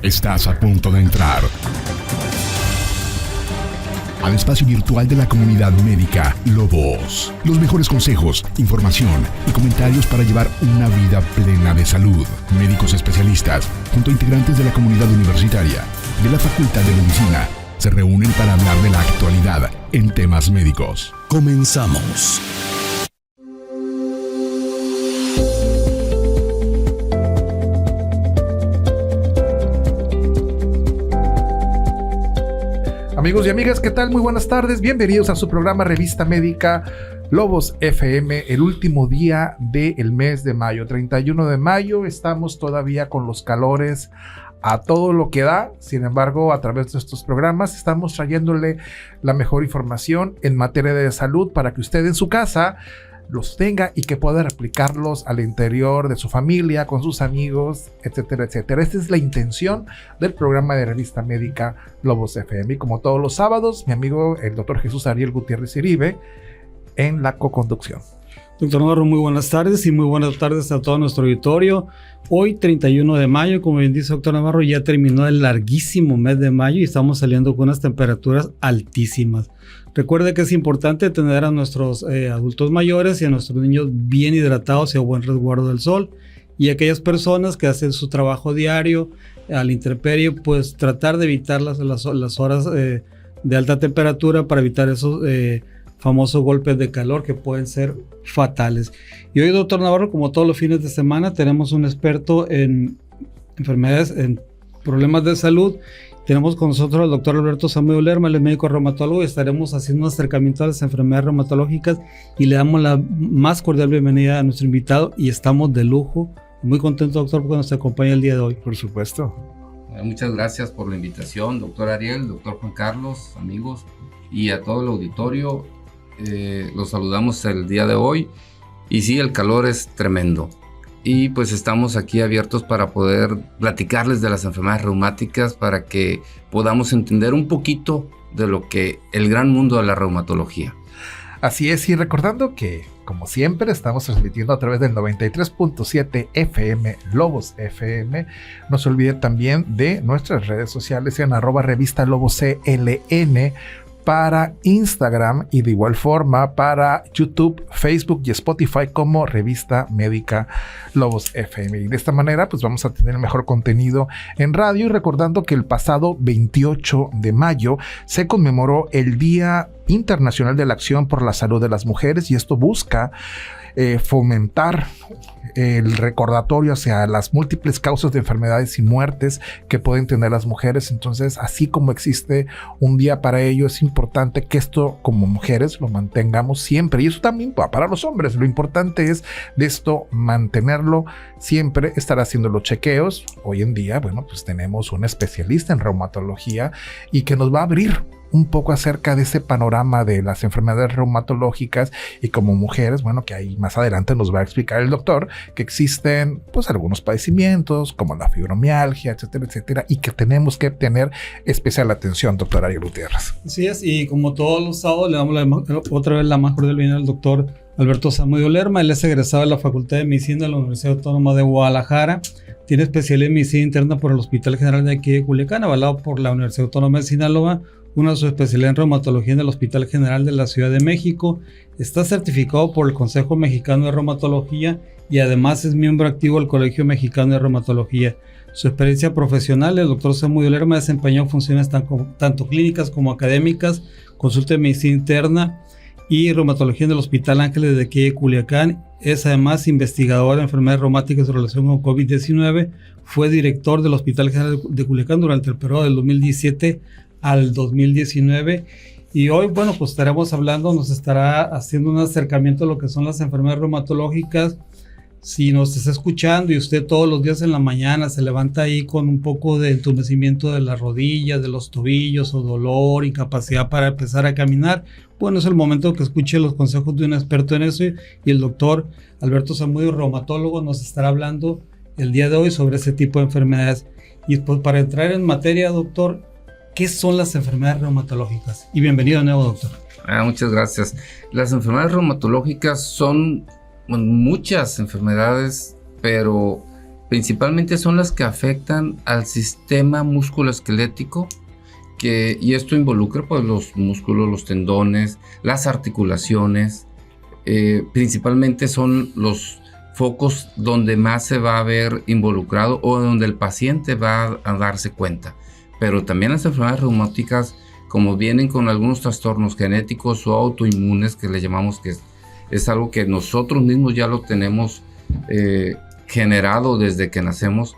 Estás a punto de entrar al espacio virtual de la comunidad médica Lobos. Los mejores consejos, información y comentarios para llevar una vida plena de salud. Médicos especialistas, junto a integrantes de la comunidad universitaria, de la Facultad de Medicina, se reúnen para hablar de la actualidad en temas médicos. Comenzamos. Amigos y amigas, ¿qué tal? Muy buenas tardes. Bienvenidos a su programa Revista Médica Lobos FM, el último día del mes de mayo, 31 de mayo. Estamos todavía con los calores a todo lo que da. Sin embargo, a través de estos programas estamos trayéndole la mejor información en materia de salud para que usted en su casa los tenga y que pueda replicarlos al interior de su familia, con sus amigos, etcétera, etcétera. Esta es la intención del programa de Revista Médica Lobos FM. Y como todos los sábados, mi amigo el doctor Jesús Ariel Gutiérrez Iribe en la coconducción. Doctor Navarro, muy buenas tardes y muy buenas tardes a todo nuestro auditorio. Hoy, 31 de mayo, como bien dice doctor Navarro, ya terminó el larguísimo mes de mayo y estamos saliendo con unas temperaturas altísimas. Recuerde que es importante tener a nuestros adultos mayores y a nuestros niños bien hidratados y a buen resguardo del sol. Y aquellas personas que hacen su trabajo diario al intemperie, pues tratar de evitar las horas de alta temperatura para evitar esos famosos golpes de calor que pueden ser fatales. Y hoy, doctor Navarro, como todos los fines de semana, tenemos un experto en enfermedades, en problemas de salud. Tenemos con nosotros al doctor Alberto Samudio Lerma, el médico reumatólogo, y estaremos haciendo un acercamiento a las enfermedades reumatológicas y le damos la más cordial bienvenida a nuestro invitado y estamos de lujo. Muy contentos, doctor, porque nos acompaña el día de hoy. Por supuesto. Muchas gracias por la invitación, doctor Ariel, doctor Juan Carlos, amigos, y a todo el auditorio. Los saludamos el día de hoy y sí, el calor es tremendo y pues estamos aquí abiertos para poder platicarles de las enfermedades reumáticas para que podamos entender un poquito de lo que el gran mundo de la reumatología. Así es, y recordando que como siempre estamos transmitiendo a través del 93.7 FM Lobos FM. No se olvide también de nuestras redes sociales en @revista Lobos CLN para Instagram y de igual forma para YouTube, Facebook y Spotify como Revista Médica Lobos FM. Y de esta manera pues vamos a tener el mejor contenido en radio, y recordando que el pasado 28 de mayo se conmemoró el Día Internacional de la Acción por la Salud de las Mujeres, y esto busca fomentar el recordatorio hacia las múltiples causas de enfermedades y muertes que pueden tener las mujeres. Entonces, así como existe un día para ello, es importante que esto como mujeres lo mantengamos siempre, y eso también va para los hombres. Lo importante es de esto mantenerlo siempre, estar haciendo los chequeos. Hoy en día, bueno, pues tenemos un especialista en reumatología y que nos va a abrir un poco acerca de ese panorama de las enfermedades reumatológicas, y como mujeres, bueno, que ahí más adelante nos va a explicar el doctor que existen pues algunos padecimientos como la fibromialgia, etcétera, etcétera, y que tenemos que tener especial atención, doctor Ariel Gutiérrez. Así es, y como todos los sábados le damos otra vez la más cordial bienvenida al doctor Alberto Samudio Lerma. Él es egresado de la Facultad de Medicina de la Universidad Autónoma de Guadalajara. Tiene especialidad en medicina interna por el Hospital General de aquí de Culiacán, avalado por la Universidad Autónoma de Sinaloa. Una de sus especialidades en reumatología en el Hospital General de la Ciudad de México. Está certificado por el Consejo Mexicano de Reumatología y además es miembro activo del Colegio Mexicano de Reumatología. Su experiencia profesional, el doctor Samudio Lerma desempeñó funciones tanto clínicas como académicas, consulta de medicina interna y reumatología en el Hospital Ángeles de aquí de Culiacán. Es además investigador de enfermedades reumáticas en relación con COVID-19. Fue director del Hospital General de Culiacán durante el periodo del 2017 al 2019, y hoy, bueno, pues estaremos hablando, nos estará haciendo un acercamiento a lo que son las enfermedades reumatológicas. Si nos está escuchando y usted todos los días en la mañana se levanta ahí con un poco de entumecimiento de las rodillas, de los tobillos, o dolor, incapacidad para empezar a caminar, bueno, es el momento que escuche los consejos de un experto en eso, y el doctor Alberto Samudio, reumatólogo, nos estará hablando el día de hoy sobre ese tipo de enfermedades. Y pues para entrar en materia, doctor, ¿qué son las enfermedades reumatológicas? Y bienvenido de nuevo, doctor. Muchas gracias. Las enfermedades reumatológicas son muchas enfermedades, pero principalmente son las que afectan al sistema musculoesquelético, y esto involucra pues los músculos, los tendones, las articulaciones. Principalmente son los focos donde más se va a ver involucrado o donde el paciente va a darse cuenta. Pero también las enfermedades reumáticas, como vienen con algunos trastornos genéticos o autoinmunes, que le llamamos, que es algo que nosotros mismos ya lo tenemos generado desde que nacemos,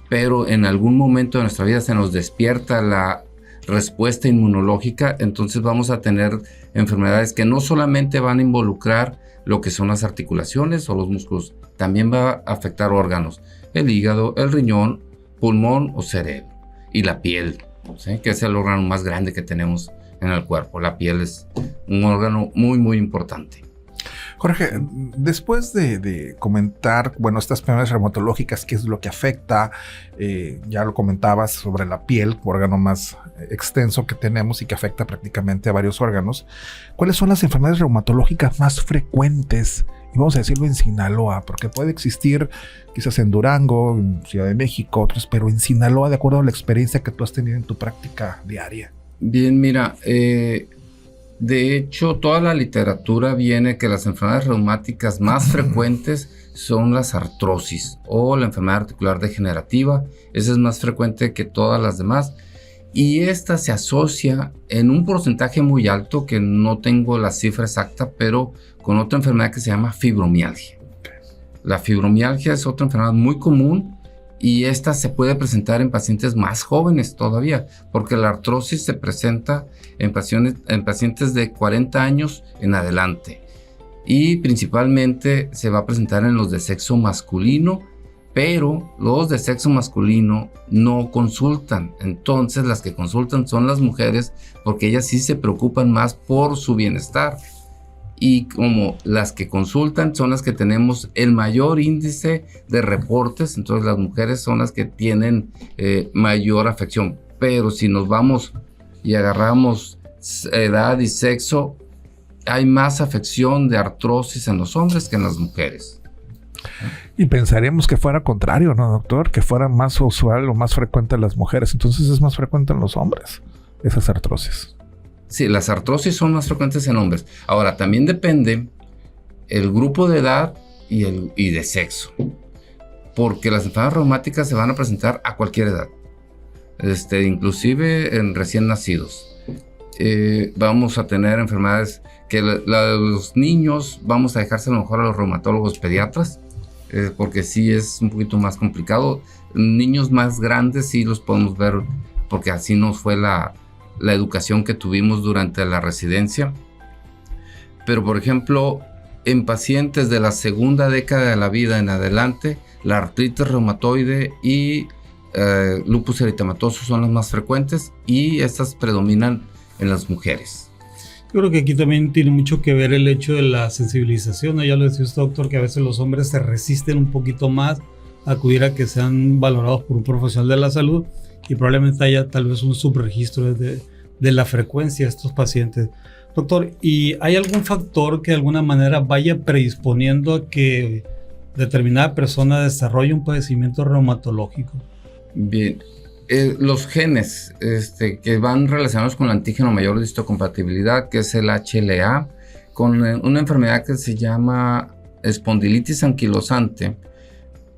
pero en algún momento de nuestra vida se nos despierta la respuesta inmunológica, entonces vamos a tener enfermedades que no solamente van a involucrar lo que son las articulaciones o los músculos, también va a afectar órganos, el hígado, el riñón, pulmón o cerebro, y la piel, ¿sí? Que es el órgano más grande que tenemos en el cuerpo. La piel es un órgano muy, muy importante. Jorge, después de comentar, bueno, estas enfermedades reumatológicas, qué es lo que afecta, ya lo comentabas sobre la piel, órgano más extenso que tenemos y que afecta prácticamente a varios órganos. ¿Cuáles son las enfermedades reumatológicas más frecuentes? Y vamos a decirlo en Sinaloa, porque puede existir quizás en Durango, en Ciudad de México, otros, pero en Sinaloa, de acuerdo a la experiencia que tú has tenido en tu práctica diaria. Bien, mira, de hecho, toda la literatura viene que las enfermedades reumáticas más frecuentes son las artrosis o la enfermedad articular degenerativa. Esa es más frecuente que todas las demás. Y esta se asocia en un porcentaje muy alto, que no tengo la cifra exacta, pero con otra enfermedad que se llama fibromialgia. La fibromialgia es otra enfermedad muy común, y esta se puede presentar en pacientes más jóvenes todavía, porque la artrosis se presenta en pacientes de 40 años en adelante, y principalmente se va a presentar en los de sexo masculino, pero los de sexo masculino no consultan. Entonces las que consultan son las mujeres, porque ellas sí se preocupan más por su bienestar. Y como las que consultan son las que tenemos el mayor índice de reportes, entonces las mujeres son las que tienen mayor afección. Pero si nos vamos y agarramos edad y sexo, hay más afección de artrosis en los hombres que en las mujeres. Y pensaríamos que fuera contrario, ¿no, doctor? Que fuera más usual o más frecuente en las mujeres. Entonces es más frecuente en los hombres, esas artrosis. Sí, las artrosis son más frecuentes en hombres. Ahora, también depende el grupo de edad y de sexo, porque las enfermedades reumáticas se van a presentar a cualquier edad, inclusive en recién nacidos. Vamos a tener enfermedades que los niños vamos a dejarse a lo mejor a los reumatólogos pediatras, porque sí es un poquito más complicado. Niños más grandes sí los podemos ver, porque así nos fue la educación que tuvimos durante la residencia. Pero por ejemplo, en pacientes de la segunda década de la vida en adelante, la artritis reumatoide y lupus eritematoso son las más frecuentes, y estas predominan en las mujeres. Yo creo que aquí también tiene mucho que ver el hecho de la sensibilización, ¿no? Ya lo decía usted, doctor, que a veces los hombres se resisten un poquito más a acudir a que sean valorados por un profesional de la salud, y probablemente haya tal vez un subregistro de la frecuencia de estos pacientes. Doctor, ¿y hay algún factor que de alguna manera vaya predisponiendo a que determinada persona desarrolle un padecimiento reumatológico? Bien, los genes que van relacionados con el antígeno mayor de histocompatibilidad, que es el HLA, con una enfermedad que se llama espondilitis anquilosante,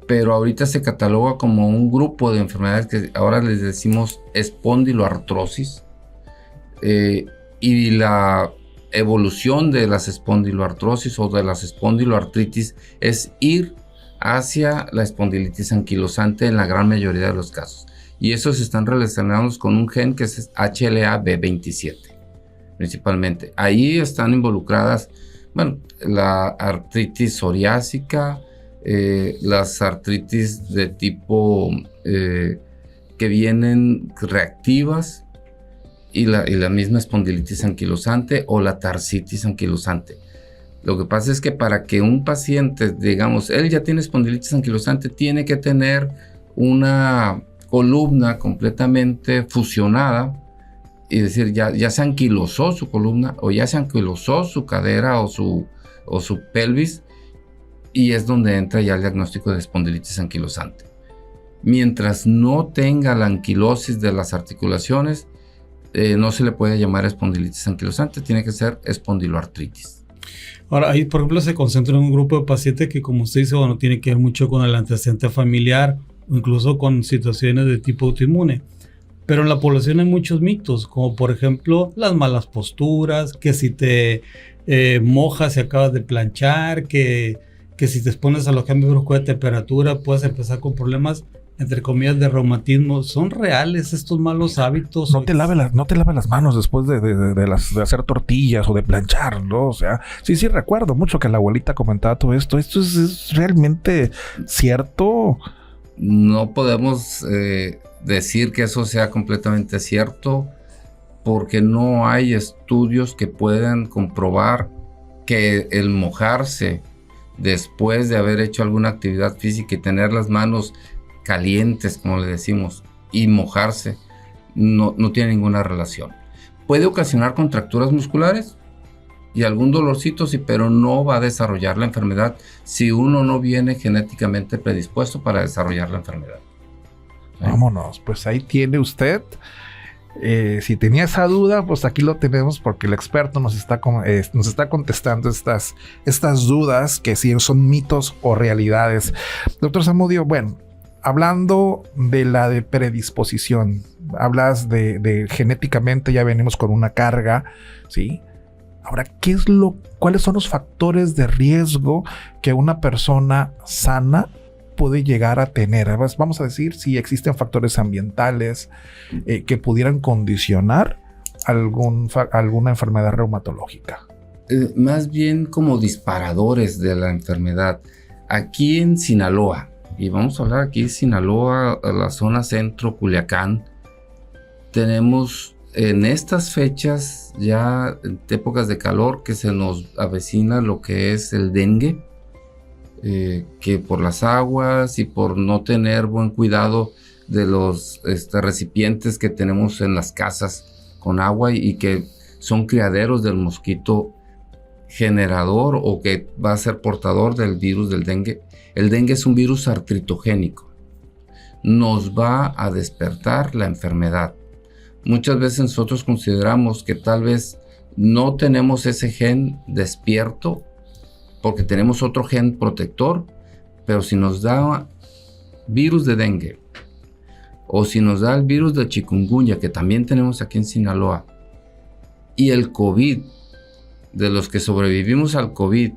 pero ahorita se cataloga como un grupo de enfermedades que ahora les decimos espondiloartrosis, y la evolución de las espondiloartrosis o de las espondiloartritis es ir hacia la espondilitis anquilosante en la gran mayoría de los casos, y esos están relacionados con un gen que es HLA-B27 principalmente. Ahí están involucradas, bueno, la artritis psoriásica, las artritis de tipo que vienen reactivas, y la misma espondilitis anquilosante o la tarsitis anquilosante. Lo que pasa es que para que un paciente, digamos, él ya tiene espondilitis anquilosante, tiene que tener una columna completamente fusionada, y decir, ya se anquilosó su columna, o ya se anquilosó su cadera o su pelvis, y es donde entra ya el diagnóstico de espondilitis anquilosante. mientras no tenga la anquilosis de las articulaciones, no se le puede llamar espondilitis anquilosante, tiene que ser espondiloartritis. Ahora, ahí, por ejemplo, se concentra en un grupo de pacientes que, como usted dice, bueno, tiene que ver mucho con el antecedente familiar o incluso con situaciones de tipo autoinmune. Pero en la población hay muchos mitos, como por ejemplo las malas posturas, que si te mojas y acabas de planchar, que si te expones a los cambios bruscos de temperatura puedes empezar con problemas, entre comillas, de reumatismo. ¿Son reales estos malos hábitos? No te laves las manos después de hacer tortillas o de planchar, ¿no? O sea, sí recuerdo mucho que la abuelita comentaba todo esto. ¿Esto es realmente cierto? No podemos decir que eso sea completamente cierto, porque no hay estudios que puedan comprobar que el mojarse después de haber hecho alguna actividad física y tener las manos calientes, como le decimos, y mojarse, no tiene ninguna relación. Puede ocasionar contracturas musculares y algún dolorcito, sí, pero no va a desarrollar la enfermedad si uno no viene genéticamente predispuesto para desarrollar la enfermedad. Vámonos, pues ahí tiene usted. Si tenía esa duda, pues aquí lo tenemos, porque el experto nos está contestando estas dudas, que si son mitos o realidades. Doctor Zamudio, bueno, hablando de la de predisposición, hablas de genéticamente ya venimos con una carga, ¿sí? Ahora, ¿cuáles son los factores de riesgo que una persona sana puede llegar a tener? Vamos a decir si existen factores ambientales que pudieran condicionar alguna enfermedad reumatológica. Más bien como disparadores de la enfermedad. Aquí en Sinaloa, y vamos a hablar aquí de Sinaloa, la zona centro, Culiacán, tenemos en estas fechas, ya en épocas de calor, que se nos avecina lo que es el dengue, que por las aguas y por no tener buen cuidado de los recipientes que tenemos en las casas con agua y que son criaderos del mosquito generador o que va a ser portador del virus del dengue. El dengue es un virus artritogénico. Nos va a despertar la enfermedad. Muchas veces nosotros consideramos que tal vez no tenemos ese gen despierto porque tenemos otro gen protector, pero si nos da virus de dengue o si nos da el virus de chikungunya, que también tenemos aquí en Sinaloa, y el COVID, de los que sobrevivimos al COVID,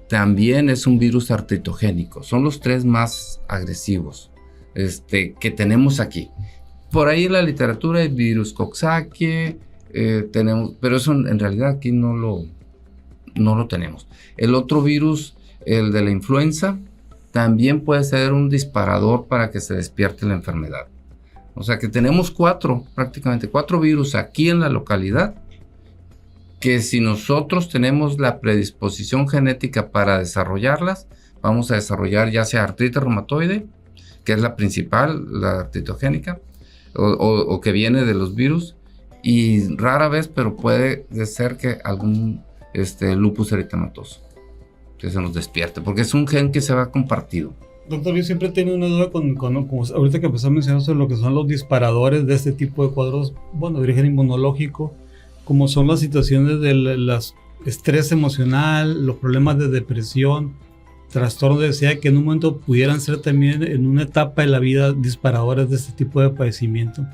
también es un virus artritogénico. Son los tres más agresivos que tenemos aquí. Por ahí en la literatura hay virus Coxsackie, pero eso en realidad aquí no lo tenemos. El otro virus, el de la influenza, también puede ser un disparador para que se despierte la enfermedad. O sea que tenemos prácticamente cuatro virus aquí en la localidad, que si nosotros tenemos la predisposición genética para desarrollarlas, vamos a desarrollar ya sea artritis reumatoide, que es la principal, la artritogénica, o que viene de los virus, y rara vez, pero puede ser que algún lupus eritematoso que se nos despierte, porque es un gen que se va compartido. Doctor, yo siempre he tenido una duda como ahorita que empezó a mencionar sobre lo que son los disparadores de este tipo de cuadros, bueno, de origen inmunológico, como son las situaciones del estrés emocional, los problemas de depresión, trastornos de ansiedad, que en un momento pudieran ser también en una etapa de la vida disparadores de este tipo de padecimiento.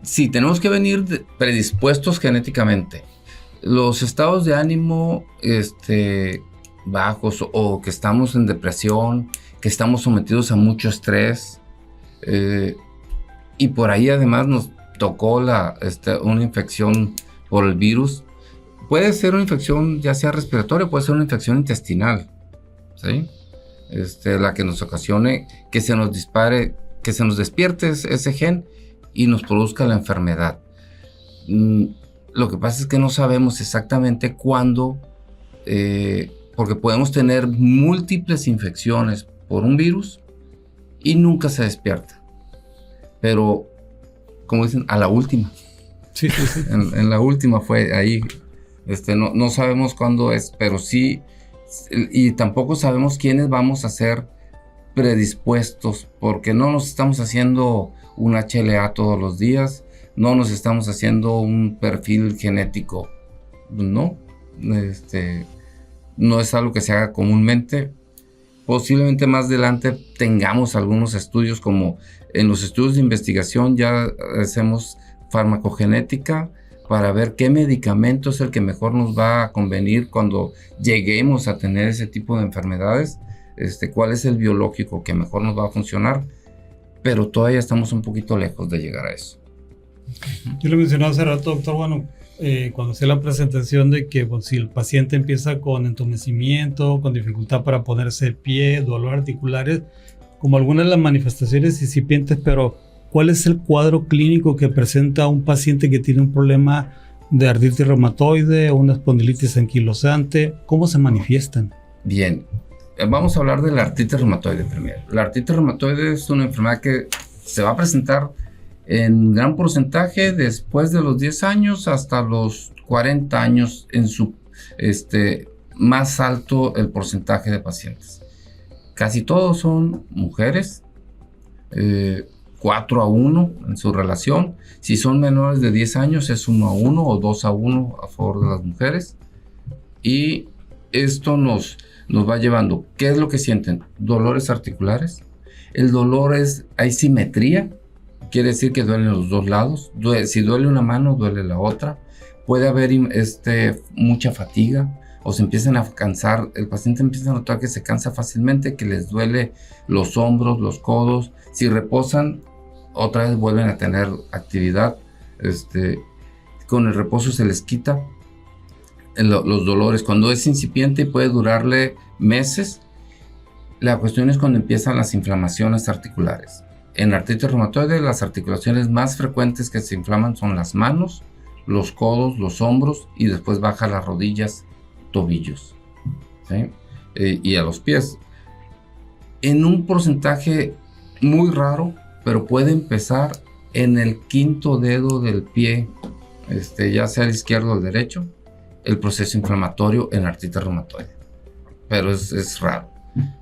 Sí, tenemos que venir predispuestos genéticamente. Los estados de ánimo bajos o que estamos en depresión, que estamos sometidos a mucho estrés, y por ahí además nos tocó una infección por el virus. Puede ser una infección ya sea respiratoria, puede ser una infección intestinal, ¿sí? La que nos ocasione que se nos dispare, que se nos despierte ese gen y nos produzca la enfermedad. Lo que pasa es que no sabemos exactamente cuándo, porque podemos tener múltiples infecciones por un virus y nunca se despierta. Pero, como dicen, a la última. Sí. En la última fue ahí. No sabemos cuándo es, pero sí, y tampoco sabemos quiénes vamos a ser predispuestos, porque no nos estamos haciendo un HLA todos los días, no nos estamos haciendo un perfil genético, no, no es algo que se haga comúnmente. Posiblemente más adelante tengamos algunos estudios, como en los estudios de investigación ya hacemos farmacogenética para ver qué medicamento es el que mejor nos va a convenir cuando lleguemos a tener ese tipo de enfermedades, cuál es el biológico que mejor nos va a funcionar, pero todavía estamos un poquito lejos de llegar a eso. Yo lo mencionaba hace rato, doctor, bueno, cuando hacía la presentación de que si el paciente empieza con entumecimiento, con dificultad para ponerse de pie, dolor articulares, como algunas de las manifestaciones incipientes, pero ¿cuál es el cuadro clínico que presenta un paciente que tiene un problema de artritis reumatoide o una espondilitis anquilosante? ¿Cómo se manifiestan? Bien, vamos a hablar de la artritis reumatoide primero. La artritis reumatoide es una enfermedad que se va a presentar en gran porcentaje después de los 10 años hasta los 40 años, en su más alto el porcentaje de pacientes. Casi todos son mujeres, 4-1 en su relación. Si son menores de 10 años es 1-1 o 2-1 a favor de las mujeres. Y esto nos va llevando. ¿Qué es lo que sienten? Dolores articulares. El dolor hay simetría. Quiere decir que duelen los dos lados. Si duele una mano, duele la otra. Puede haber mucha fatiga o se empiezan a cansar. El paciente empieza a notar que se cansa fácilmente, que les duele los hombros, los codos. Si reposan, otra vez vuelven a tener actividad. Con el reposo se les quita los dolores. Cuando es incipiente puede durarle meses. La cuestión es cuando empiezan las inflamaciones articulares. En artritis reumatoide, las articulaciones más frecuentes que se inflaman son las manos, los codos, los hombros y después baja a las rodillas, tobillos, ¿sí? Y a los pies. En un porcentaje muy raro, pero puede empezar en el quinto dedo del pie, ya sea el izquierdo o el derecho, el proceso inflamatorio en artritis reumatoide. Pero es raro.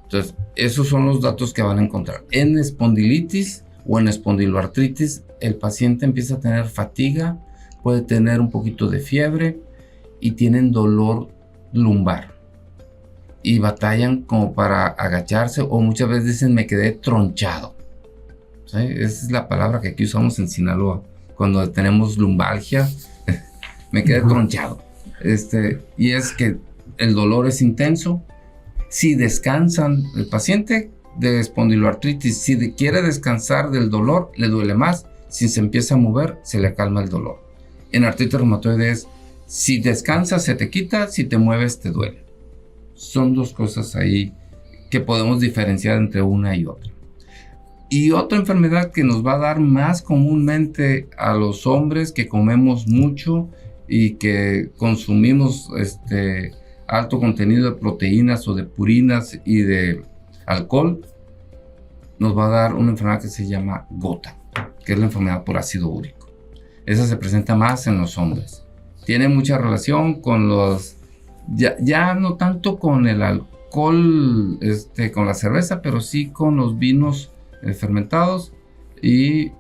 Entonces, esos son los datos que van a encontrar. En espondilitis o en espondiloartritis, el paciente empieza a tener fatiga, puede tener un poquito de fiebre y tienen dolor lumbar. Y batallan como para agacharse o muchas veces dicen me quedé tronchado. ¿Sí? Esa es la palabra que aquí usamos en Sinaloa. Cuando tenemos lumbalgia, me quedé tronchado. Y es que el dolor es intenso. Si descansan, el paciente de espondiloartritis, si quiere descansar del dolor, le duele más. Si se empieza a mover, se le calma el dolor. En artritis reumatoide es, si descansas, se te quita, si te mueves, te duele. Son dos cosas ahí que podemos diferenciar entre una y otra. Y otra enfermedad que nos va a dar más comúnmente a los hombres que comemos mucho y que consumimos alto contenido de proteínas o de purinas y de alcohol, nos va a dar una enfermedad que se llama gota, que es la enfermedad por ácido úrico. Esa se presenta más en los hombres. Tiene mucha relación con ya no tanto con el alcohol, con la cerveza, pero sí con los vinos fermentados. Y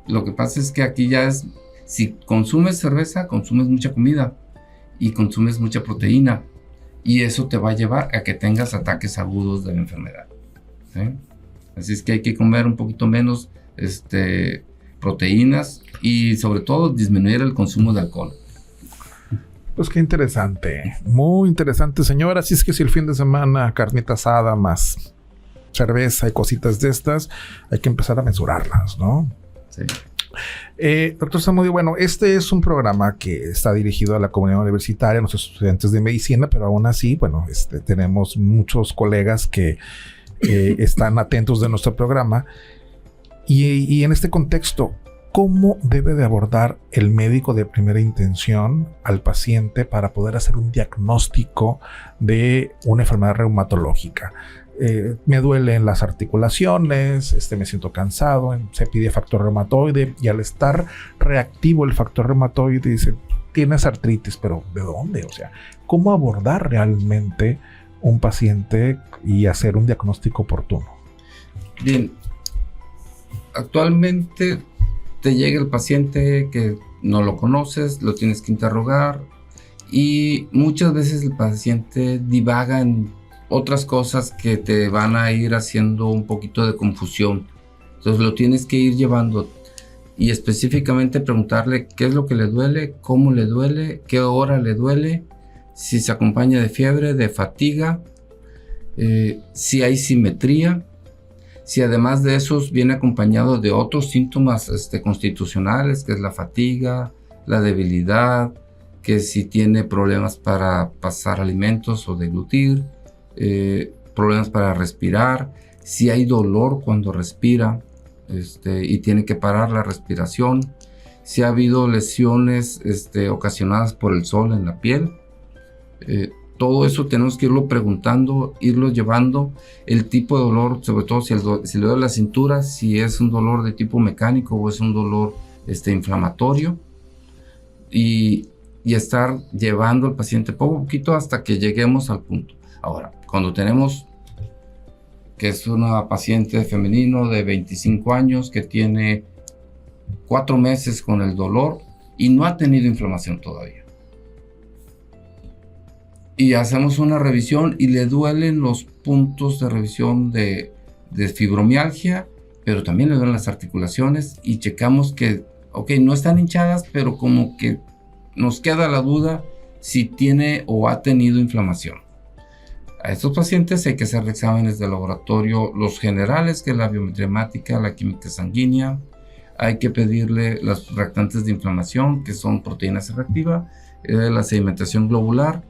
lo que pasa es que aquí ya es, si consumes cerveza, consumes mucha comida y consumes mucha proteína. Y eso te va a llevar a que tengas ataques agudos de la enfermedad, ¿sí? Así es que hay que comer un poquito menos proteínas y sobre todo disminuir el consumo de alcohol. Pues qué interesante, muy interesante, señor. Así es que si el fin de semana carnita asada más cerveza y cositas de estas, hay que empezar a mesurarlas, ¿no? Sí. Doctor Zamudio, bueno, este es un programa que está dirigido a la comunidad universitaria, a nuestros estudiantes de medicina, pero aún así, bueno, tenemos muchos colegas que están atentos de nuestro programa. Y en este contexto, ¿cómo debe de abordar el médico de primera intención al paciente para poder hacer un diagnóstico de una enfermedad reumatológica? Me duelen las articulaciones, me siento cansado, se pide factor reumatoide y al estar reactivo el factor reumatoide dice, tienes artritis, pero ¿de dónde? O sea, ¿cómo abordar realmente un paciente y hacer un diagnóstico oportuno? Bien, actualmente te llega el paciente que no lo conoces, lo tienes que interrogar y muchas veces el paciente divaga en otras cosas que te van a ir haciendo un poquito de confusión. Entonces lo tienes que ir llevando y específicamente preguntarle qué es lo que le duele, cómo le duele, qué hora le duele, si se acompaña de fiebre, de fatiga, si hay simetría, si además de esos viene acompañado de otros síntomas constitucionales, que es la fatiga, la debilidad, que si tiene problemas para pasar alimentos o deglutir, problemas para respirar, si hay dolor cuando respira y tiene que parar la respiración, si ha habido lesiones ocasionadas por el sol en la piel. Todo eso tenemos que irlo preguntando, irlo llevando, el tipo de dolor, sobre todo si le duele la cintura, si es un dolor de tipo mecánico o es un dolor inflamatorio, y estar llevando al paciente poco a poquito hasta que lleguemos al punto. Ahora, cuando tenemos que es una paciente femenino de 25 años que tiene 4 meses con el dolor y no ha tenido inflamación todavía, y hacemos una revisión y le duelen los puntos de revisión de fibromialgia, pero también le duelen las articulaciones y checamos que, ok, no están hinchadas, pero como que nos queda la duda si tiene o ha tenido inflamación. A estos pacientes hay que hacer exámenes de laboratorio, los generales, que es la biometría hemática, la química sanguínea. Hay que pedirle las reactantes de inflamación, que son proteína C reactiva, la sedimentación globular.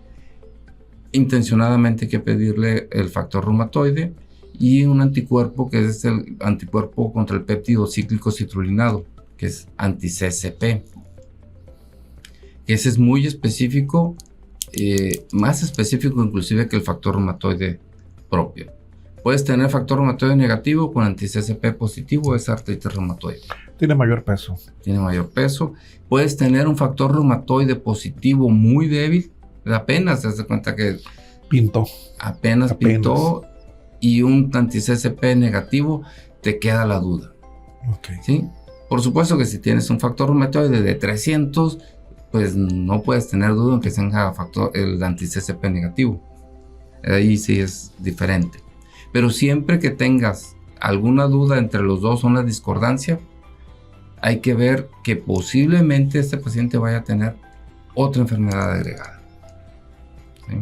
Intencionadamente hay que pedirle el factor reumatoide y un anticuerpo, que es el anticuerpo contra el péptido cíclico citrulinado, que es anti-CSP. Ese es muy específico, más específico inclusive que el factor reumatoide propio. Puedes tener factor reumatoide negativo con anti-CSP positivo, es artritis reumatoide. Tiene mayor peso. Tiene mayor peso. Puedes tener un factor reumatoide positivo muy débil, apenas te das cuenta que apenas pintó, y un anti-CSP negativo, te queda la duda. Okay. ¿Sí? Por supuesto que si tienes un factor reumatoide de 300, pues no puedes tener duda en que tenga el anti-CSP negativo. Ahí sí es diferente. Pero siempre que tengas alguna duda entre los dos o una discordancia, hay que ver que posiblemente este paciente vaya a tener otra enfermedad agregada. ¿Sí?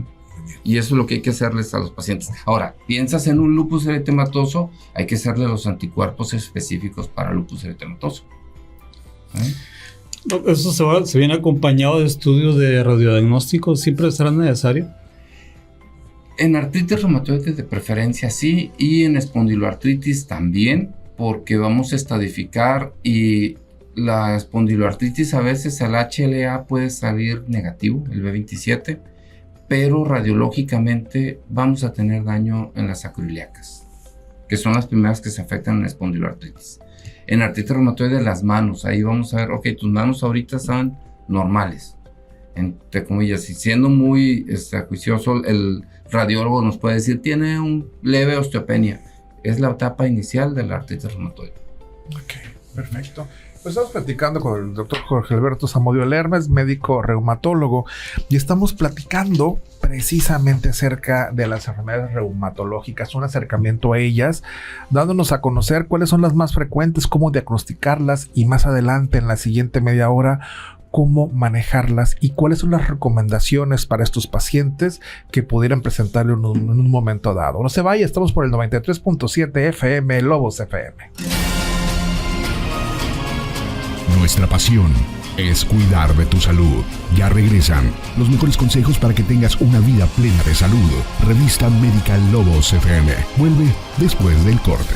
Y eso es lo que hay que hacerles a los pacientes. Ahora, piensas en un lupus eritematoso, hay que hacerle los anticuerpos específicos para lupus eritematoso. ¿Sí? ¿Eso se viene acompañado de estudios de radiodiagnóstico? ¿Siempre será necesario? En artritis reumatoide de preferencia sí, y en espondiloartritis también, porque vamos a estadificar, y la espondiloartritis a veces el HLA puede salir negativo, el B27, pero radiológicamente vamos a tener daño en las acroiliacas, que son las primeras que se afectan en espondiloartritis. En artritis reumatoide, las manos, ahí vamos a ver, ok, tus manos ahorita están normales, entre comillas, y siendo muy juicioso, el radiólogo nos puede decir, tiene un leve osteopenia. Es la etapa inicial de la artritis reumatoide. Ok, perfecto. Pues estamos platicando con el doctor Jorge Alberto Zamudio Lerma, es médico reumatólogo, y estamos platicando precisamente acerca de las enfermedades reumatológicas, un acercamiento a ellas, dándonos a conocer cuáles son las más frecuentes, cómo diagnosticarlas, y más adelante en la siguiente media hora cómo manejarlas y cuáles son las recomendaciones para estos pacientes que pudieran presentarle en un momento dado. No se vaya, estamos por el 93.7 FM Lobos FM. Nuestra pasión es cuidar de tu salud. Ya regresan los mejores consejos para que tengas una vida plena de salud. Revista Médica Lobos FM. Vuelve después del corte.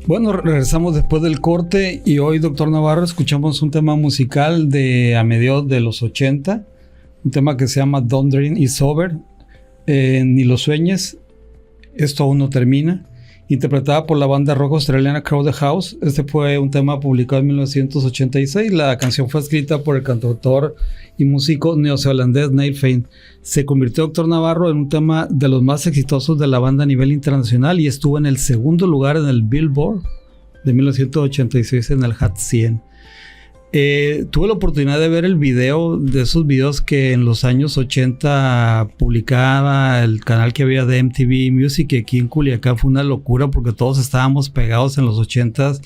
Bueno, regresamos después del corte y hoy, doctor Navarro, escuchamos un tema musical de a mediados de los 80, un tema que se llama Don't Dream It's Over, Ni lo sueñes, esto aún no termina, interpretada por la banda rock australiana Crowded House. Este fue un tema publicado en 1986. La canción fue escrita por el cantautor y músico neozelandés Neil Fane. Se convirtió Dr. Navarro en un tema de los más exitosos de la banda a nivel internacional y estuvo en el segundo lugar en el Billboard de 1986 en el Hot 100. Tuve la oportunidad de ver el video, de esos videos que en los años 80 publicaba el canal que había de MTV Music, que aquí en Culiacán fue una locura porque todos estábamos pegados en los 80s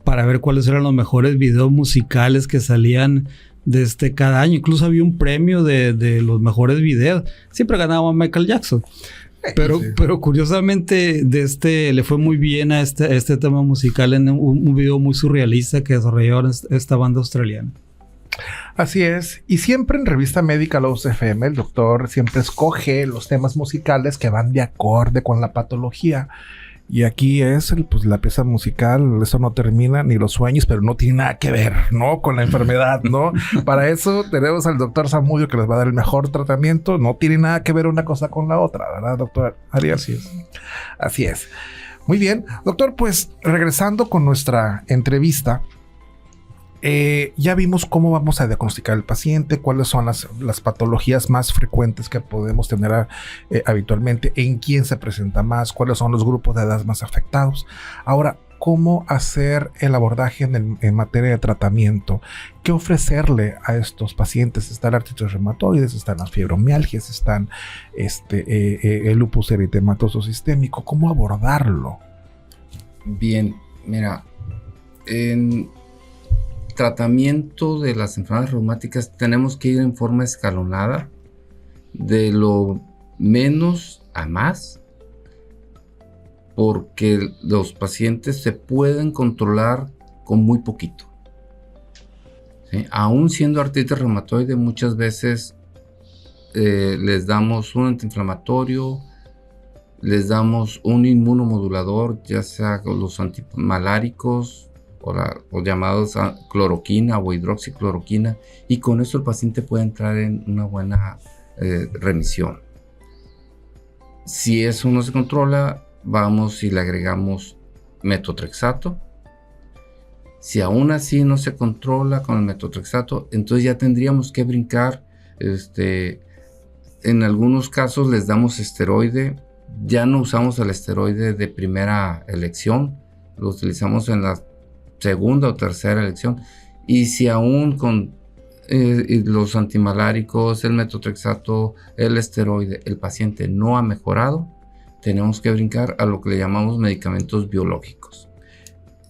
para ver cuáles eran los mejores videos musicales que salían cada año. Incluso había un premio de los mejores videos. Siempre ganaba Michael Jackson. Pero curiosamente le fue muy bien a este tema musical en un video muy surrealista que desarrolló esta banda australiana. Así es, y siempre en Revista Médica Lobos FM el doctor siempre escoge los temas musicales que van de acorde con la patología. Y aquí es la pieza musical, eso no termina ni los sueños, pero no tiene nada que ver, ¿no? Con la enfermedad, ¿no? Para eso tenemos al doctor Zamudio que les va a dar el mejor tratamiento. No tiene nada que ver una cosa con la otra, ¿verdad, doctor Ariel? Así es. Así es. Muy bien, doctor, pues regresando con nuestra entrevista, ya vimos cómo vamos a diagnosticar al paciente, cuáles son las patologías más frecuentes que podemos tener habitualmente, en quién se presenta más, cuáles son los grupos de edad más afectados. Ahora, ¿cómo hacer el abordaje en materia de tratamiento? ¿Qué ofrecerle a estos pacientes? Están la artritis reumatoides, están las fibromialgias, están el lupus eritematoso sistémico. ¿Cómo abordarlo? Bien, mira, en tratamiento de las enfermedades reumáticas tenemos que ir en forma escalonada, de lo menos a más, porque los pacientes se pueden controlar con muy poquito, ¿sí? Aún siendo artritis reumatoide, muchas veces les damos un antiinflamatorio, les damos un inmunomodulador, ya sea los antimaláricos o llamados cloroquina o hidroxicloroquina, y con eso el paciente puede entrar en una buena remisión. Si eso no se controla, vamos y le agregamos metotrexato. Si aún así no se controla con el metotrexato, entonces ya tendríamos que brincar. En algunos casos les damos esteroide. Ya no usamos el esteroide de primera elección, lo utilizamos en la segunda o tercera elección. Y si aún con los antimaláricos, el metotrexato, el esteroide, el paciente no ha mejorado, tenemos que brincar a lo que le llamamos medicamentos biológicos.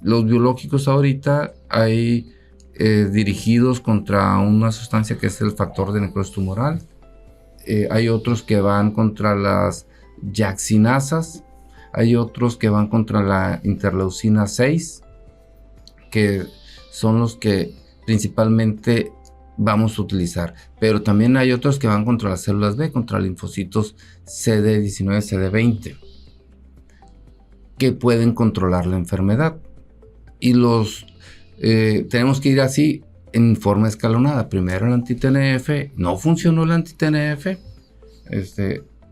Los biológicos ahorita hay dirigidos contra una sustancia que es el factor de necrosis tumoral. Hay otros que van contra las JAK-sinasas, hay otros que van contra la interleucina 6, que son los que principalmente vamos a utilizar, pero también hay otros que van contra las células B, contra linfocitos CD19, CD20, que pueden controlar la enfermedad. Y tenemos que ir así en forma escalonada. Primero el anti-TNF, no funcionó el anti-TNF,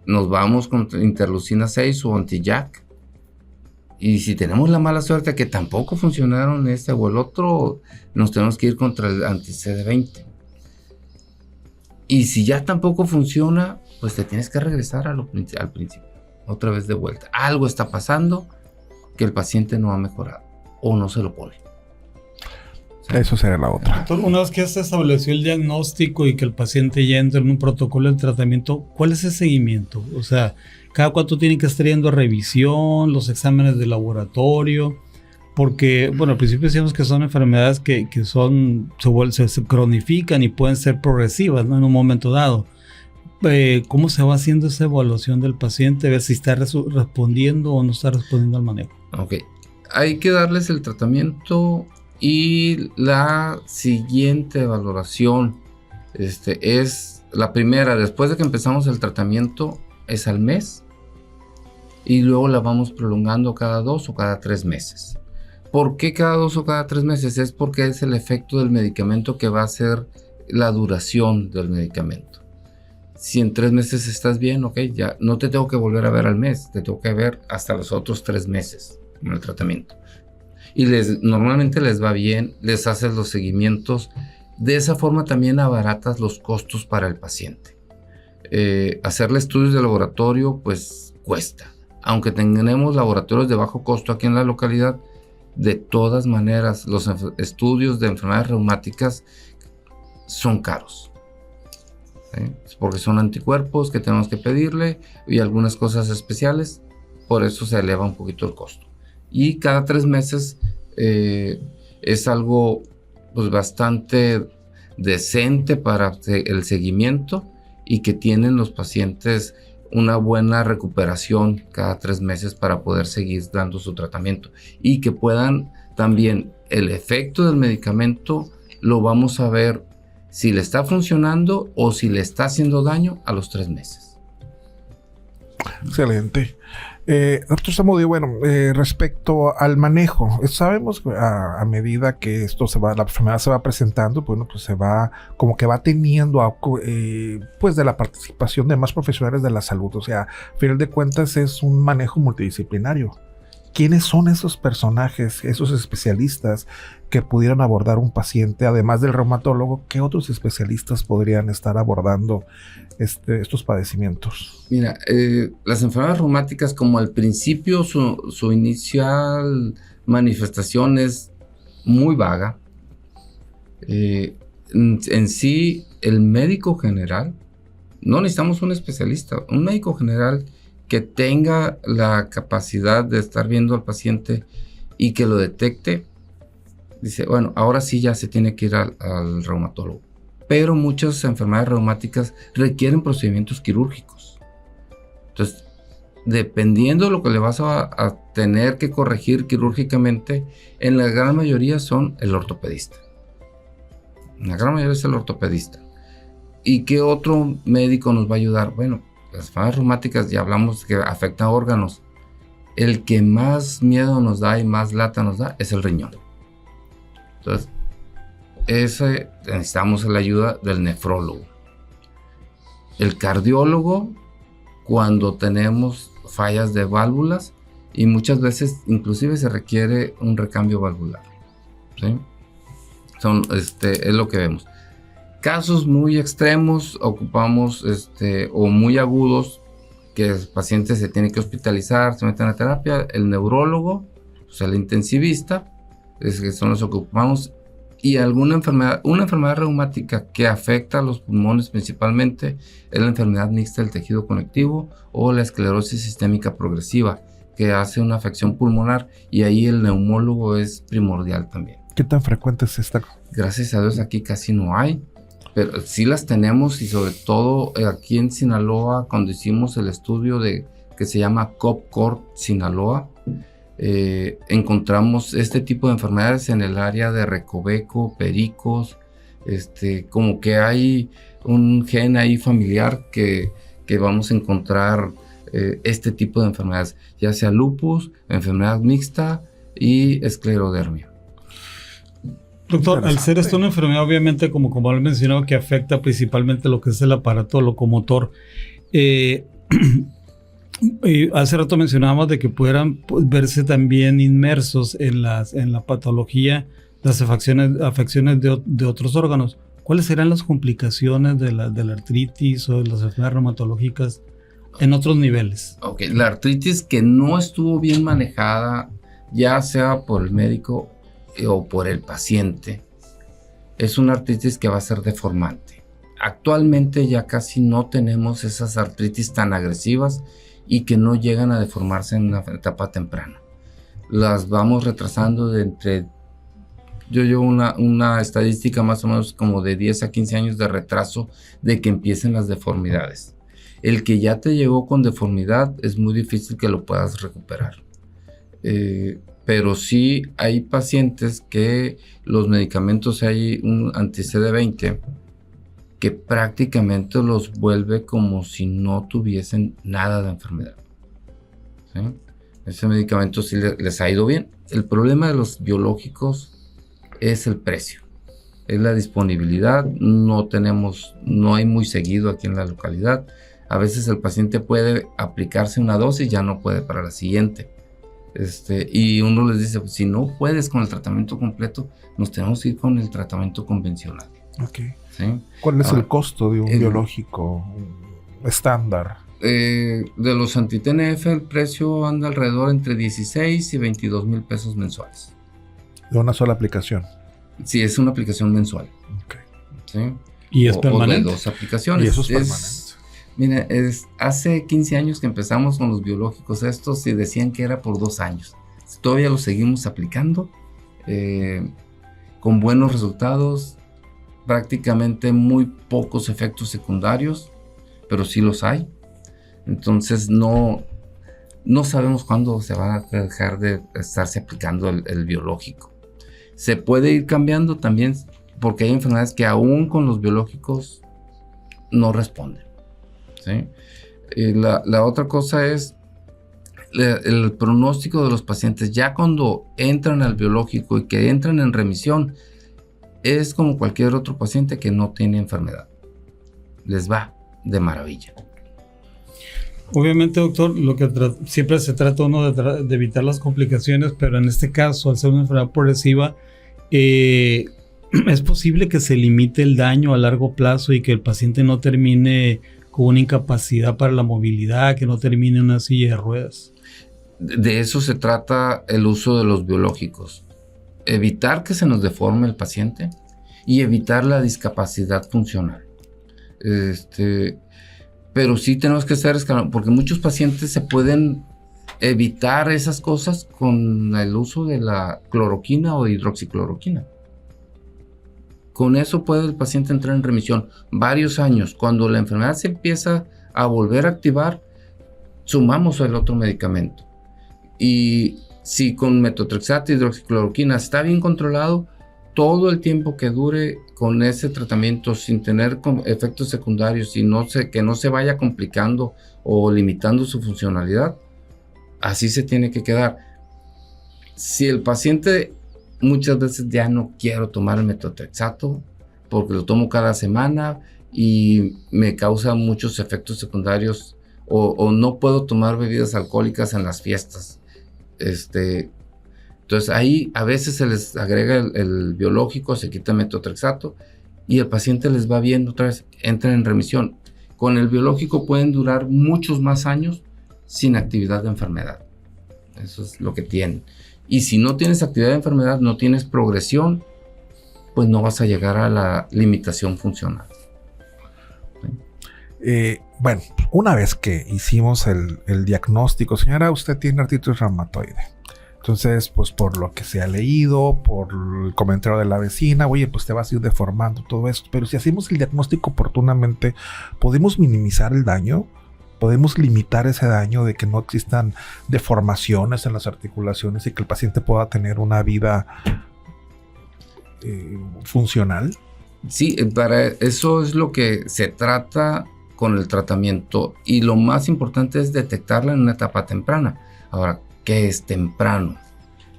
nos vamos con interleucina 6 o anti-JAK. Y si tenemos la mala suerte que tampoco funcionaron o el otro, nos tenemos que ir contra el anti-CD20. Y si ya tampoco funciona, pues te tienes que regresar al principio, otra vez de vuelta. Algo está pasando que el paciente no ha mejorado o no se lo pone. Eso será la otra. Doctor, una vez que se estableció el diagnóstico y que el paciente ya entra en un protocolo de tratamiento, ¿cuál es el seguimiento? O sea, ¿cada cuánto tienen que estar yendo a revisión, los exámenes de laboratorio? Porque, bueno, al principio decíamos que son enfermedades que se cronifican y pueden ser progresivas, ¿no? En un momento dado. ¿Cómo se va haciendo esa evaluación del paciente? Ver si está respondiendo o no está respondiendo al manejo. Ok. Hay que darles el tratamiento y la siguiente valoración es la primera. Después de que empezamos el tratamiento es al mes y luego la vamos prolongando cada 2 o cada 3 meses. ¿Por qué cada 2 o cada 3 meses? Es porque es el efecto del medicamento que va a ser la duración del medicamento. Si en 3 meses estás bien, ok, ya no te tengo que volver a ver al mes, te tengo que ver hasta los otros 3 meses en el tratamiento. Y normalmente les va bien, les haces los seguimientos. De esa forma también abaratas los costos para el paciente. Hacerle estudios de laboratorio pues cuesta. Aunque tenemos laboratorios de bajo costo aquí en la localidad, de todas maneras los estudios de enfermedades reumáticas son caros. ¿Sí? Porque son anticuerpos que tenemos que pedirle y algunas cosas especiales, por eso se eleva un poquito el costo. Y cada 3 meses es algo pues bastante decente para el seguimiento y que tienen los pacientes una buena recuperación cada 3 meses para poder seguir dando su tratamiento y que puedan también el efecto del medicamento lo vamos a ver si le está funcionando o si le está haciendo daño a los 3 meses. Excelente. Doctor Zamudio, bueno, respecto al manejo, sabemos a medida que la enfermedad se va presentando, bueno, pues se va, como que va teniendo, pues de la participación de más profesionales de la salud, o sea, a final de cuentas es un manejo multidisciplinario. ¿Quiénes son esos personajes, esos especialistas que pudieran abordar un paciente, además del reumatólogo? ¿Qué otros especialistas podrían estar abordando estos padecimientos? Mira, las enfermedades reumáticas, como al principio su inicial manifestación es muy vaga, en sí el médico general, no necesitamos un especialista, un médico general que tenga la capacidad de estar viendo al paciente y que lo detecte, dice, bueno, ahora sí ya se tiene que ir al reumatólogo. Pero muchas enfermedades reumáticas requieren procedimientos quirúrgicos. Entonces, dependiendo de lo que le vas a tener que corregir quirúrgicamente, en la gran mayoría son el ortopedista. En la gran mayoría es el ortopedista. ¿Y qué otro médico nos va a ayudar? Bueno, las enfermedades reumáticas, ya hablamos que afectan órganos. El que más miedo nos da y más lata nos da es el riñón. Entonces, necesitamos la ayuda del nefrólogo. El cardiólogo, cuando tenemos fallas de válvulas, y muchas veces inclusive se requiere un recambio valvular. ¿Sí? Es lo que vemos. Casos muy extremos ocupamos o muy agudos que el paciente se tiene que hospitalizar, se mete en la terapia, el neurólogo, o sea, el intensivista, que son los que ocupamos, y una enfermedad reumática que afecta a los pulmones principalmente es la enfermedad mixta del tejido conectivo o la esclerosis sistémica progresiva, que hace una afección pulmonar, y ahí el neumólogo es primordial también. ¿Qué tan frecuente es esta? Gracias a Dios aquí casi no hay, pero sí las tenemos, y sobre todo aquí en Sinaloa, cuando hicimos el estudio que se llama COPCOR Sinaloa, encontramos este tipo de enfermedades en el área de Recoveco, Pericos, como que hay un gen ahí familiar que vamos a encontrar este tipo de enfermedades, ya sea lupus, enfermedad mixta y esclerodermia. Doctor, al ser esto una enfermedad, obviamente, como lo he mencionado, que afecta principalmente lo que es el aparato locomotor, hace rato mencionábamos de que pudieran verse también inmersos en la patología, las afecciones de otros órganos. ¿Cuáles serán las complicaciones de la artritis o de las enfermedades reumatológicas en otros niveles? Ok, la artritis que no estuvo bien manejada, ya sea por el médico o por el paciente, es una artritis que va a ser deformante. Actualmente ya casi no tenemos esas artritis tan agresivas y que no llegan a deformarse en una etapa temprana. Las vamos retrasando yo llevo una estadística más o menos como de 10 a 15 años de retraso de que empiecen las deformidades. El que ya te llegó con deformidad es muy difícil que lo puedas recuperar. Pero sí hay pacientes que los medicamentos, hay un anti-CD20 que prácticamente los vuelve como si no tuviesen nada de enfermedad. ¿Sí? Ese medicamento sí les ha ido bien. El problema de los biológicos es el precio. es la disponibilidad. No hay muy seguido aquí en la localidad. A veces el paciente puede aplicarse una dosis, ya no puede para la siguiente. Y uno les dice, pues, si no puedes con el tratamiento completo, nos tenemos que ir con el tratamiento convencional. Okay. ¿Sí? ¿Cuál es el costo de un biológico estándar? De los anti-TNF el precio anda alrededor entre 16 y 22 mil pesos mensuales. ¿De una sola aplicación? Sí, es una aplicación mensual. Okay. ¿Sí? ¿Y es permanente? O de 2 aplicaciones. Y eso es permanente. Mira, hace 15 años que empezamos con los biológicos estos y decían que era por 2 años. Todavía los seguimos aplicando con buenos resultados, prácticamente muy pocos efectos secundarios, pero sí los hay. Entonces no sabemos cuándo se va a dejar de estarse aplicando el biológico. Se puede ir cambiando también porque hay enfermedades que aún con los biológicos no responden. ¿Sí? La otra cosa es el pronóstico de los pacientes. Ya cuando entran al biológico y que entran en remisión, es como cualquier otro paciente que no tiene enfermedad. Les va de maravilla. Obviamente, doctor, lo que siempre se trata uno de evitar las complicaciones, pero en este caso, al ser una enfermedad progresiva, es posible que se limite el daño a largo plazo y que el paciente no termine con una incapacidad para la movilidad, que no termine en una silla de ruedas. De eso se trata el uso de los biológicos. Evitar que se nos deforme el paciente y evitar la discapacidad funcional. Pero sí tenemos que ser escalonados, porque muchos pacientes se pueden evitar esas cosas con el uso de la cloroquina o hidroxicloroquina. Con eso puede el paciente entrar en remisión varios años. Cuando la enfermedad se empieza a volver a activar, sumamos el otro medicamento. Y si con metotrexato y hidroxicloroquina está bien controlado, todo el tiempo que dure con ese tratamiento sin tener efectos secundarios y que no se vaya complicando o limitando su funcionalidad, así se tiene que quedar. Si el paciente muchas veces ya no quiero tomar el metotrexato porque lo tomo cada semana y me causa muchos efectos secundarios, o no puedo tomar bebidas alcohólicas en las fiestas. Entonces ahí a veces se les agrega el biológico, se quita el metotrexato y el paciente les va bien, otra vez entra en remisión. Con el biológico pueden durar muchos más años sin actividad de enfermedad. Eso es lo que tienen. Y si no tienes actividad de enfermedad, no tienes progresión, pues no vas a llegar a la limitación funcional. Bueno, una vez que hicimos el diagnóstico, señora, usted tiene artritis reumatoide. Entonces, pues por lo que se ha leído, por el comentario de la vecina, oye, pues te vas a ir deformando todo esto. Pero si hacemos el diagnóstico oportunamente, ¿podemos minimizar el daño? ¿Podemos limitar ese daño de que no existan deformaciones en las articulaciones y que el paciente pueda tener una vida funcional? Sí, para eso es lo que se trata con el tratamiento, y lo más importante es detectarla en una etapa temprana. Ahora, ¿qué es temprano?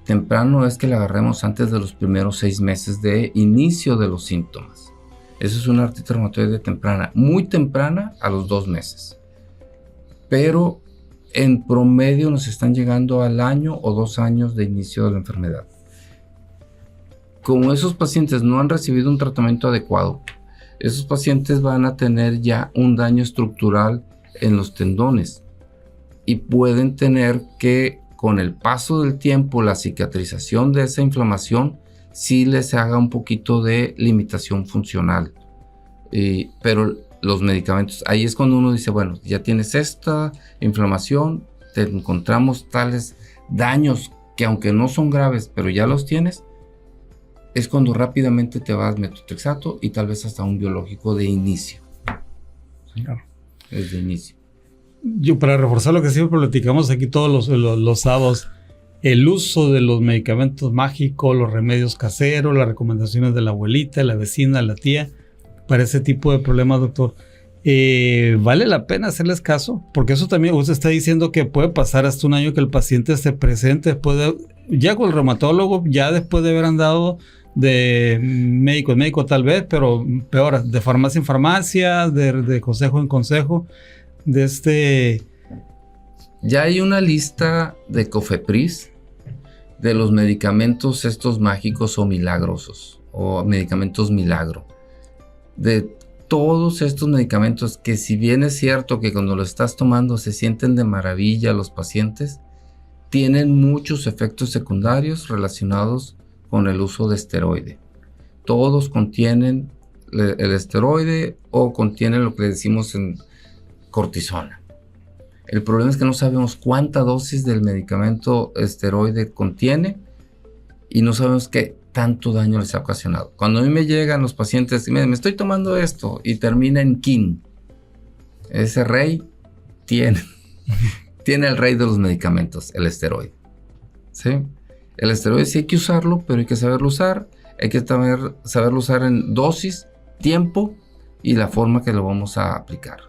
Temprano es que la agarremos antes de los primeros 6 meses de inicio de los síntomas. Eso es una artritis reumatoide temprana, muy temprana a los 2 meses. Pero en promedio nos están llegando al año o 2 años de inicio de la enfermedad. Como esos pacientes no han recibido un tratamiento adecuado, esos pacientes van a tener ya un daño estructural en los tendones y pueden tener que, con el paso del tiempo, la cicatrización de esa inflamación sí les haga un poquito de limitación funcional. Pero los medicamentos, ahí es cuando uno dice, bueno, ya tienes esta inflamación, te encontramos tales daños que aunque no son graves, pero ya los tienes, es cuando rápidamente te vas metotrexato y tal vez hasta un biológico de inicio. ¿Sí? Claro. Es de inicio. Yo, para reforzar lo que siempre platicamos aquí todos los sábados, el uso de los medicamentos mágicos, los remedios caseros, las recomendaciones de la abuelita, la vecina, la tía, para ese tipo de problemas, doctor, ¿vale la pena hacerles caso? Porque eso también usted está diciendo que puede pasar hasta 1 año que el paciente esté presente ya con el reumatólogo, ya después de haber andado de médico en médico tal vez, pero peor, de farmacia en farmacia, de consejo en consejo, Ya hay una lista de COFEPRIS de los medicamentos estos mágicos o milagrosos, o medicamentos milagro. De todos estos medicamentos que, si bien es cierto que cuando lo estás tomando se sienten de maravilla los pacientes, tienen muchos efectos secundarios relacionados con el uso de esteroide. Todos contienen el esteroide o contienen lo que le decimos en cortisona. El problema es que no sabemos cuánta dosis del medicamento esteroide contiene y no sabemos qué tanto daño les ha ocasionado. Cuando a mí me llegan los pacientes y me estoy tomando esto y termina en kin, ese rey tiene el rey de los medicamentos, el esteroide. ¿Sí? El esteroide sí hay que usarlo, pero hay que saberlo usar. Hay que saberlo usar en dosis, tiempo y la forma que lo vamos a aplicar.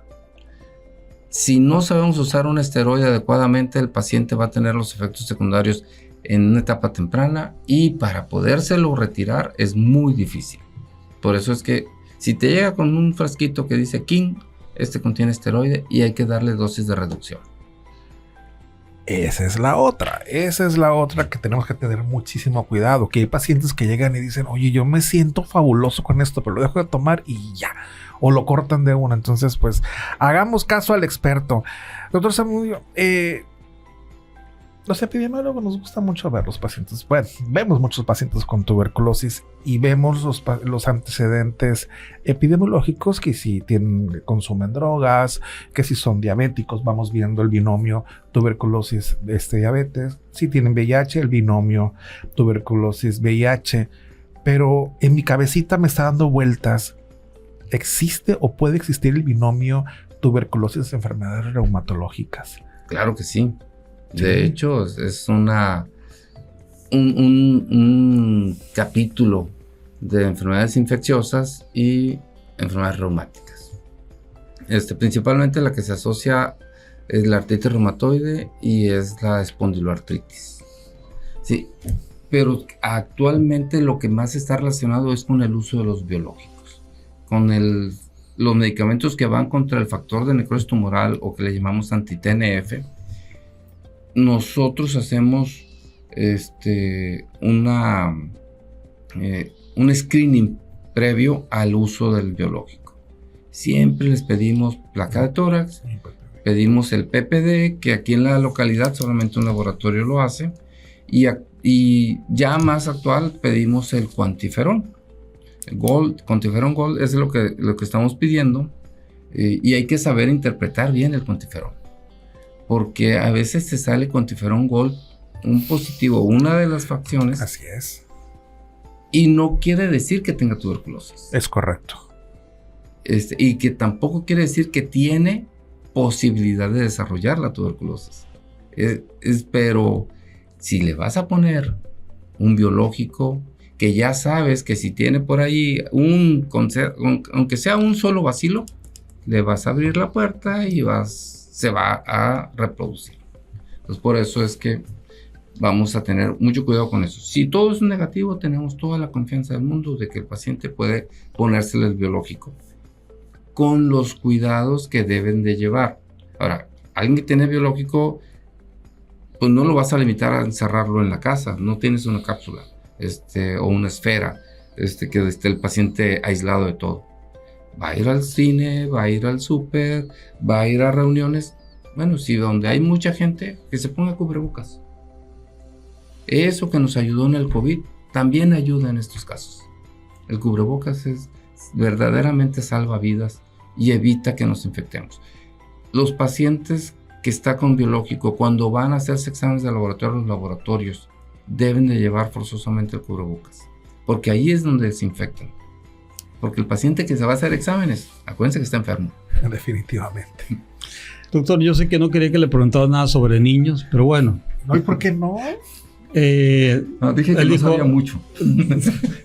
Si no sabemos usar un esteroide adecuadamente, el paciente va a tener los efectos secundarios en una etapa temprana y para podérselo retirar es muy difícil. Por eso es que si te llega con un frasquito que dice King, contiene esteroide y hay que darle dosis de reducción. Esa es la otra que tenemos que tener muchísimo cuidado, que hay pacientes que llegan y dicen, oye, yo me siento fabuloso con esto, pero lo dejo de tomar y ya, o lo cortan de una. Entonces, pues, hagamos caso al experto. Doctor Zamudio, los epidemiólogos nos gusta mucho ver los pacientes. Bueno, vemos muchos pacientes con tuberculosis y vemos los antecedentes epidemiológicos, que si consumen drogas, que si son diabéticos, vamos viendo el binomio tuberculosis diabetes, si tienen VIH, el binomio tuberculosis VIH, pero en mi cabecita me está dando vueltas, ¿existe o puede existir el binomio tuberculosis enfermedades reumatológicas? Claro que sí. De hecho, es un capítulo de enfermedades infecciosas y enfermedades reumáticas. Principalmente la que se asocia es la artritis reumatoide y es la espondiloartritis. Sí, pero actualmente lo que más está relacionado es con el uso de los biológicos, con los medicamentos que van contra el factor de necrosis tumoral o que le llamamos anti-TNF. Nosotros hacemos un screening previo al uso del biológico. Siempre les pedimos placa de tórax, pedimos el PPD, que aquí en la localidad solamente un laboratorio lo hace, y ya más actual pedimos el cuantiferón. El cuantiferón Gold es lo que estamos pidiendo, y hay que saber interpretar bien el cuantiferón. Porque a veces te sale cuantiferón Gold un positivo, una de las facciones. Así es. Y no quiere decir que tenga tuberculosis. Es correcto. Y que tampoco quiere decir que tiene posibilidad de desarrollar la tuberculosis. Pero si le vas a poner un biológico, que ya sabes que si tiene por ahí aunque sea un solo bacilo, le vas a abrir la puerta y se va a reproducir. Entonces, por eso es que vamos a tener mucho cuidado con eso. Si todo es negativo, tenemos toda la confianza del mundo de que el paciente puede ponérsele el biológico, con los cuidados que deben de llevar. Ahora, alguien que tiene biológico, pues no lo vas a limitar a encerrarlo en la casa. No tienes una cápsula o una esfera que esté el paciente aislado de todo. Va a ir al cine, va a ir al súper, va a ir a reuniones. Bueno, si donde hay mucha gente, que se ponga cubrebocas. Eso que nos ayudó en el COVID también ayuda en estos casos. El cubrebocas verdaderamente salva vidas y evita que nos infectemos. Los pacientes que están con biológico, cuando van a hacerse exámenes de laboratorio, los laboratorios deben de llevar forzosamente el cubrebocas, porque ahí es donde se infectan. Porque el paciente que se va a hacer exámenes, acuérdense que está enfermo. Definitivamente. Doctor, yo sé que no quería que le preguntara nada sobre niños, pero bueno. No, ¿y por qué no? No, dije que no sabía mucho.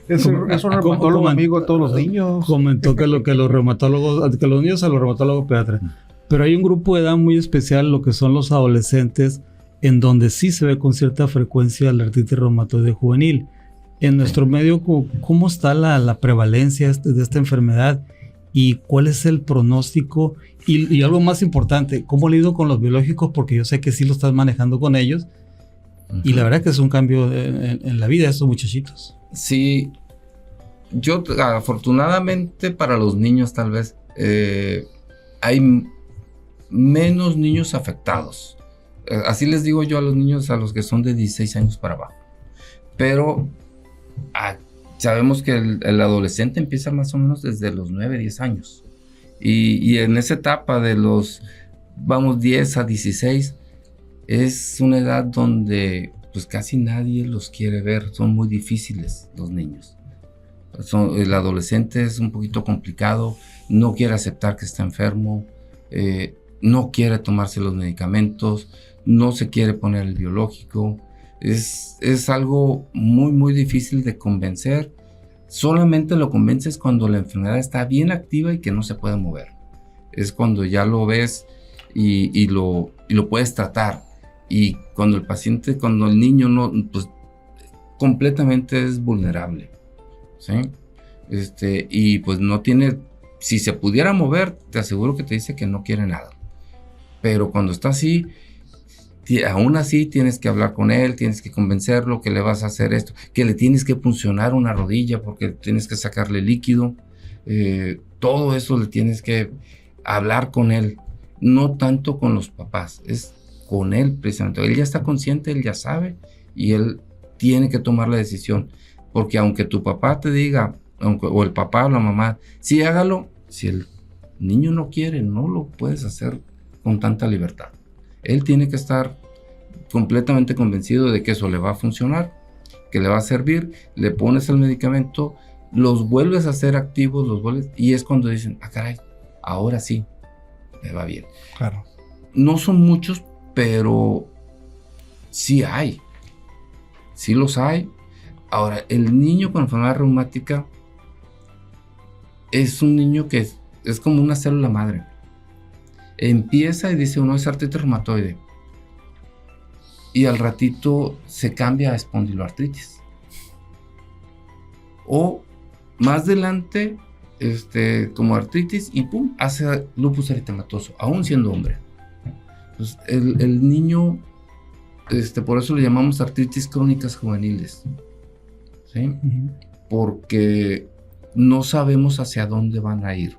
Es un reumatólogo amigo de todos los niños. Comentó que los niños a los reumatólogos pediatras. Pero hay un grupo de edad muy especial, lo que son los adolescentes, en donde sí se ve con cierta frecuencia la artritis reumatoide juvenil. En nuestro medio, ¿cómo está la prevalencia de esta enfermedad y cuál es el pronóstico? Y algo más importante, ¿cómo le ha ido con los biológicos? Porque yo sé que sí lo estás manejando con ellos. Y la verdad que es un cambio en la vida de estos muchachitos. Sí, yo afortunadamente para los niños tal vez hay menos niños afectados. Así les digo yo a los niños, a los que son de 16 años para abajo. Pero sabemos que el adolescente empieza más o menos desde los 9, 10 años. Y en esa etapa de los, 10 a 16, es una edad donde pues casi nadie los quiere ver. Son muy difíciles los niños. El adolescente es un poquito complicado, no quiere aceptar que está enfermo, no quiere tomarse los medicamentos, no se quiere poner el biológico. Es algo muy, muy difícil de convencer. Solamente lo convences cuando la enfermedad está bien activa y que no se puede mover. Es cuando ya lo ves y lo puedes tratar. Y cuando el niño no, pues completamente es vulnerable, ¿sí? Y pues no tiene, si se pudiera mover, te aseguro que te dice que no quiere nada. Pero cuando está así, aún así tienes que hablar con él, tienes que convencerlo que le vas a hacer esto, que le tienes que puncionar una rodilla porque tienes que sacarle líquido. Todo eso le tienes que hablar con él, no tanto con los papás, es con él precisamente. Él ya está consciente, él ya sabe y él tiene que tomar la decisión, porque aunque tu papá te diga, o el papá o la mamá, sí, hágalo, si el niño no quiere, no lo puedes hacer con tanta libertad. Él tiene que estar completamente convencido de que eso le va a funcionar, que le va a servir, le pones el medicamento, los vuelves a hacer activos, y es cuando dicen, caray, ahora sí, me va bien. Claro. No son muchos, pero sí hay, sí los hay. Ahora, el niño con enfermedad reumática es un niño que es como una célula madre. Empieza y dice uno es artritis reumatoide y al ratito se cambia a espondiloartritis, o más adelante como artritis y pum, hace lupus eritematoso, aún siendo hombre. Pues el niño, por eso le llamamos artritis crónicas juveniles, ¿sí? Uh-huh. Porque no sabemos hacia dónde van a ir.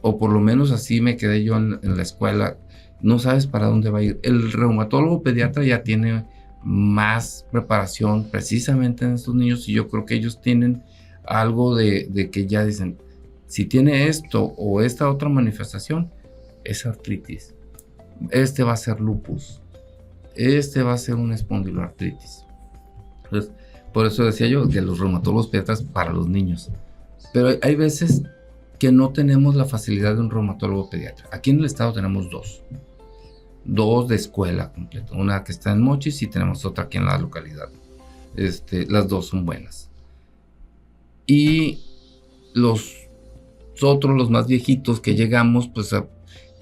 O por lo menos así me quedé yo en la escuela, no sabes para dónde va a ir. El reumatólogo pediatra ya tiene más preparación precisamente en estos niños y yo creo que ellos tienen algo de que ya dicen, si tiene esto o esta otra manifestación, es artritis, va a ser lupus, va a ser una espondiloartritis. Entonces, por eso decía yo que los reumatólogos pediatras para los niños, pero hay veces que no tenemos la facilidad de un reumatólogo pediatra. Aquí en el estado tenemos dos de escuela completa, una que está en Mochis y tenemos otra aquí en la localidad. Las dos son buenas. Y los otros, los más viejitos que llegamos, pues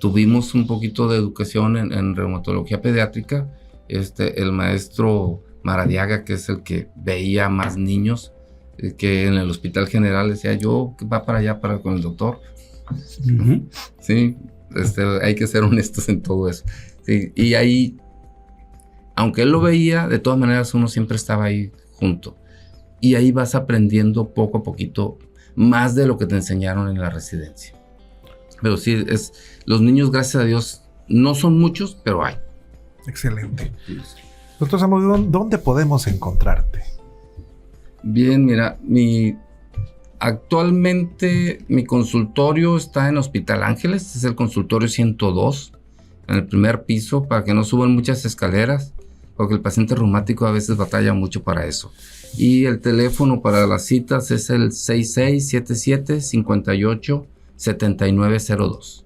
tuvimos un poquito de educación en reumatología pediátrica. El maestro Maradiaga, que es el que veía más niños, que en el hospital general decía yo, va para allá con el doctor. Uh-huh. Sí, hay que ser honestos en todo eso. Sí, y ahí, aunque él lo veía, de todas maneras uno siempre estaba ahí junto. Y ahí vas aprendiendo poco a poquito más de lo que te enseñaron en la residencia. Pero sí, los niños, gracias a Dios, no son muchos, pero hay. Excelente. Doctor Zamudio, ¿dónde podemos encontrarte? Bien, mira, actualmente mi consultorio está en Hospital Ángeles, es el consultorio 102, en el primer piso, para que no suban muchas escaleras, porque el paciente reumático a veces batalla mucho para eso. Y el teléfono para las citas es el 6677-587902.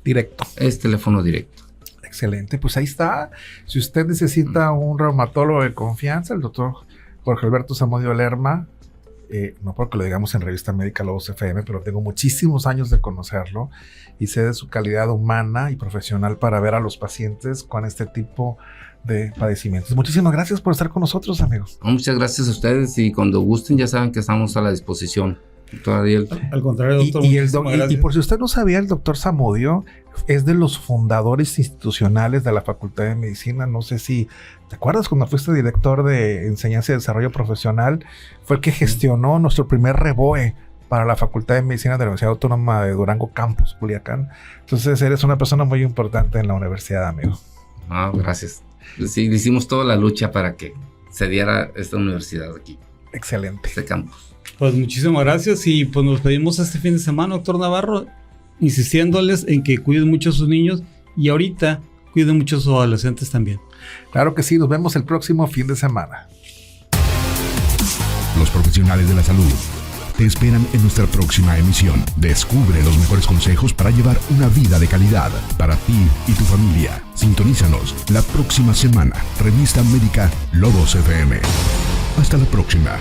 Directo. Es teléfono directo. Excelente, pues ahí está. Si usted necesita un reumatólogo de confianza, el doctor Jorge Alberto Zamudio Lerma no porque lo digamos en Revista Médica Lobos FM, pero tengo muchísimos años de conocerlo y sé de su calidad humana y profesional para ver a los pacientes con este tipo de padecimientos. Muchísimas gracias por estar con nosotros, amigos. Muchas gracias a ustedes y cuando gusten ya saben que estamos a la disposición. Doctor Ariel. Al contrario, doctor. Y por si usted no sabía, el doctor Zamudio es de los fundadores institucionales de la Facultad de Medicina. No sé si te acuerdas cuando fuiste director de Enseñanza y Desarrollo Profesional, fue el que gestionó nuestro primer REBOE para la Facultad de Medicina de la Universidad Autónoma de Durango Campus, Culiacán. Entonces eres una persona muy importante en la universidad, amigo. Gracias. Sí, hicimos toda la lucha para que se diera esta universidad aquí. Excelente. Este campus. Pues muchísimas gracias y pues nos pedimos este fin de semana, doctor Navarro, insistiéndoles en que cuiden mucho a sus niños y ahorita cuiden mucho a sus adolescentes también. Claro que sí, nos vemos el próximo fin de semana. Los profesionales de la salud te esperan en nuestra próxima emisión. Descubre los mejores consejos para llevar una vida de calidad para ti y tu familia. Sintonízanos la próxima semana. Revista Médica Lobos FM. Hasta la próxima.